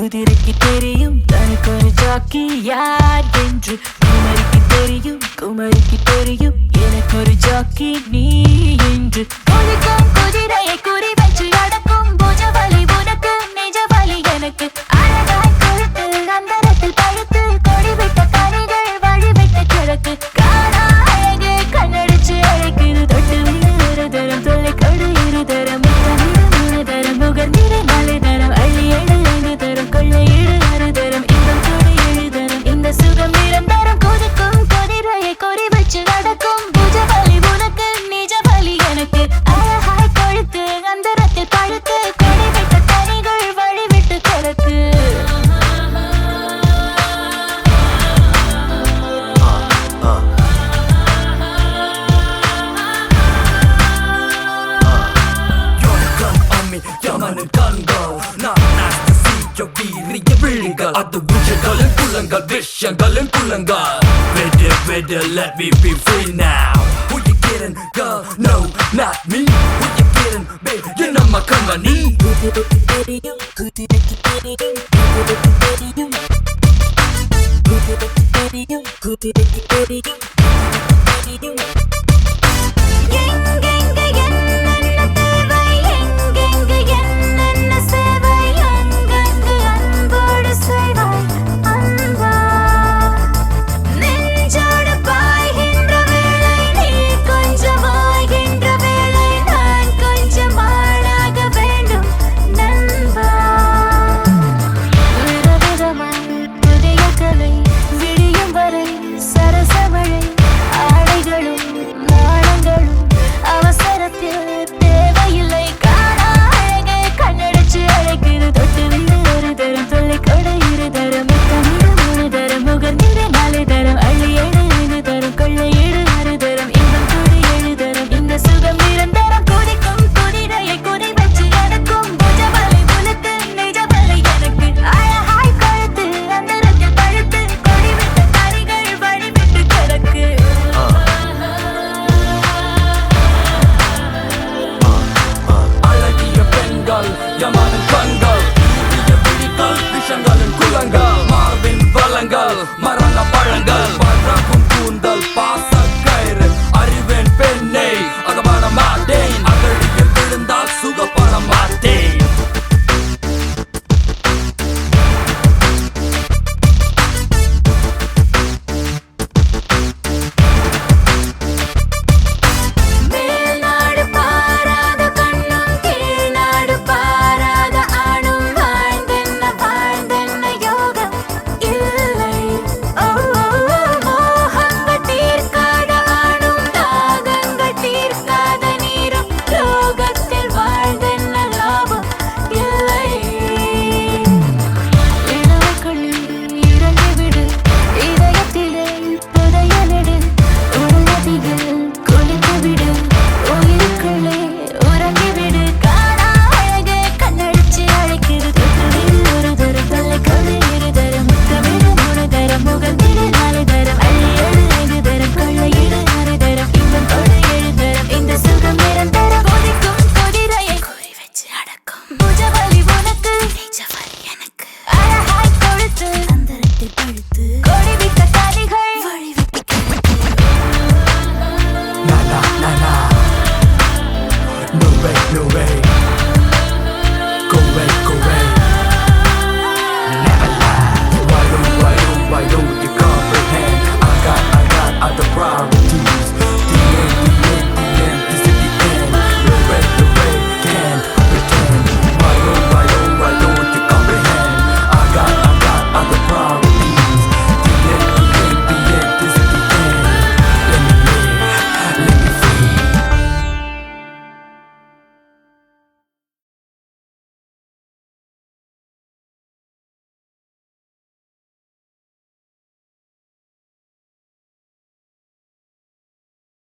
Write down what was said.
குதிரைக்கு தெரியும் தனக்கு ஒரு ஜாக்கி யார் என்று. குமரிக்கு தெரியும் குமரிக்கு தெரியும் எனக்கு ஒரு ஜாக்கி நீ என்று. குதிக்கும் குதிரையை குறி வச்சு அடக்கும் புஜவலி உனக்கு நிஜவலி எனக்கு. அழகாய் கொழுத்து அந்தரத்தில் பழுத்து கொடிவிட்ட கனிகள் வழிவிட்ட கிழக்கு. காணா அழகு கண்ணடிச்சு அழைக்குது தொட்டு ஒரு தரம் தொல்லை கொடு இருதரம் மூணு தரம் முகர்ந்திர நாலு தரம் அள்ளி எழு ஐந்து தரம் கொள்ளை இழு ஆறு தரம் இன்பம் கொடு ஏழு தரம். இந்த சுகம் நிரந்தரம் குதிக்கும் குதிரையை குறி வச்சு நடக்கும் புஜவலி உனக்கு நிஜவலி எனக்கு. அழகாய் கொழுத்து அந்தரத்தில் பழுத்து கொடிவிட்ட கனிகள் வழிவிட்டு கிழக்கு. யமனின் கண்கள் நான் நாஸ்தி சீக்க வீரிய விழிகள் அது விஷயங்களின் புலங்கள் விஷயங்களின் புலங்கள். விடு விடு let me be free now. Who you kidding girl? No not me. Who you kidding babe? You're not my company. குதிரைக்கு தெரியும் குதிரைக்கு தெரியும் குதிரைக்கு தெரியும் குதிரைக்கு தெரியும் குதிரைக்கு தெரியும் குதிரைக்கு தெரியும். எங்கெங்க என்னென்ன தேவை எங்கெங்க என்னென்ன சேவை அங்கங்கு அன்போடு செய்வாய் அன்பா. நெஞ்சோடு பாய்கின்ற வேளை நீ கொஞ்சம் ஆகின்ற வேளை நான் கொஞ்சம் ஆளாக வேண்டும் நண்பா. விதவிதமாய் புதிய கலை விடியும் வரை சரசமழை ஆடைகளும் நாணங்களும் அவசரத்தில் தேவையில்லை. காணா அழகை கண்ணடிச்சு அழைக்குது தொட்டு விடு ஒரு தரம் தொல்லை கொடு இரு தரம் முத்தமிடு மூணு தரம் முகர்ந்திர நாலு தரம் அள்ளி ஏழு ஐந்து தரம் கொள்ளை ஏழு ஆறு தரம் இன்பம் கொடு ஏழு தரம். இந்த சுகம் நிரந்தரம் குதிக்கும் குதிரையை குறி வச்சு நடக்கும் புஜவலி உனக்கு நிஜவலி எனக்கு. அழகாய் கொழுத்து அந்தரத்தில் பழுத்து கொடிவிட்ட கனிகள் வழிவிட்டு கிடக்கு. அழகிய பெண்கள் யமனின் கண்கள் வீரிய விழிகள் விஷயங்களின் குலங்கள் மார்பின் வளங்கள் மர